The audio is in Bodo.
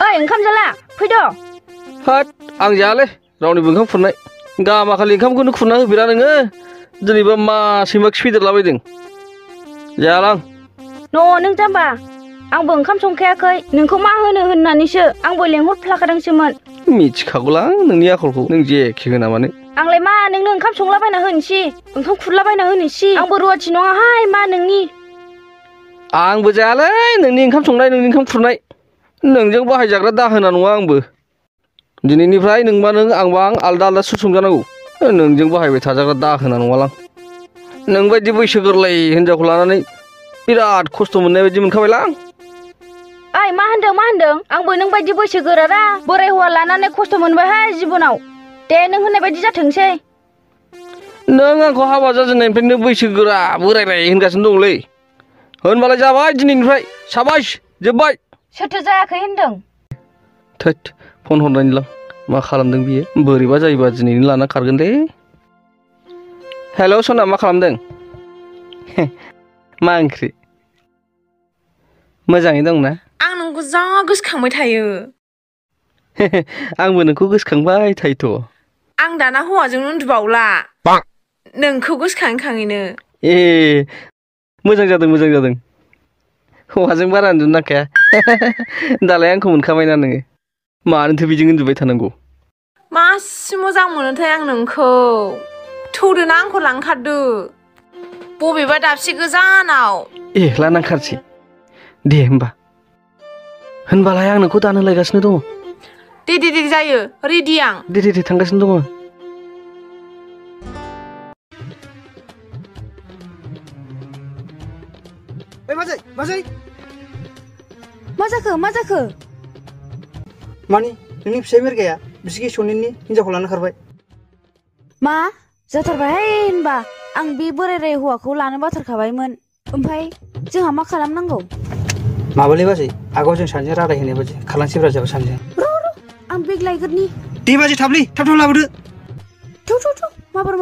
ओइ ओंखाम जाला फैद' हाट आं जायालै रावनिबो ओंखाम खुरनाय गामाखालि ओंखामखौनो खुरना होफेरा नोङो दिनैबा मासे मा खिफैदेरलाबायदों जायालां न' नों जाम्बा आंबो ओंखाम संखायाखै नोंखौ मा होनो होननानैसो आंबो लेंहरफ्लाखादोंसोमोन मिथिखागौलां नोंनि आखलखौ नों जेखि होना मानो आंलाय मा नोंनो ओंखाम संलाबायना होनोसै ओंखाम खुरलाबायना होनोसै आंबो रुवाथि नङाहाय मा नोंनि आंबो जायालै नोंनि ओंखाम संनाय नोंनि ओंखाम खुरनाय नोंजों बाहायजाग्रा दाहोना नङा आंबो दिनैनिफ्राय नोंबा नों आंबा आं आलदा आलदासो संजानांगौ नोंजों बाहायबाय थाजाग्रा दाहोना नङालां नोंबायदि बैसो गोरलै हिनजावखौ लानानै बिराद खस्थ' मोननाय बायदि मोनखाबायलां ओइ मा होनदों आंबो नों बायदि बैसो गोरारा बोराय हौवा लानानै खस्थ' मोनबायहाय जिबनाव दे नों होननाय बायदि जाथोंसै नों आंखौ हाबा जाजेननायनिफ्रायनो बैसो गोरा बोरायबाय होनगासिनो दंलै होनबालाय जाबाय दिनैनिफ्राय साबायस जोब्बाय सोरथो जायाखै होनदों थोद फन हरनायनिलां मा खालामदों बियो बोरैबा जायोबा दिनैनो लाना खारगोन दे हेल' सना मा खालामदों मा ओंख्रि मोजाङै दंना आं नोंखौ जा गोसोखांबाय थायो आंबो नोंखौ गोसोखांबाय थायोथ' आं दाना हौवाजों उन्दुबावला नोंखौ गोसोखाङैनो ए मोजां जादों हौवाजों बारा उन्दुनो नांखाया दालाय आंखौ मोनखाबायना नोङो मानोथो बिजों उन्दुबाय थानांगौ मासि मोजां मोनोथाय आं नोंखौ थौदोना आंखौ लांखारदो बबेबा दाबसे गोजानाव ए लानां खारसै दे होनबालाय आं नोंखौ दानो लायगासिनो दङ दे जायो रेडि आं दे थांगासिनो दङ बाजै मा जाखो मानि नोंनि फिसाइ मेरगाया बिसिगि सनिनि हिनजावखौ लाना खारबाय मा जाथारबायहाय होनबा आं बे बोराय हौवाखौ लानो बाथारखाबायमोन ओमफ्राय जोंहा मा खालामनांगौ माबालै बाजै आगोलाव जों सानैजों रायलायहैनाय बायदि खालामसैब्रा जाबाय सानैजों आं बेग लायगोरनि दे बाजै थाब लाबोदो थौ माबार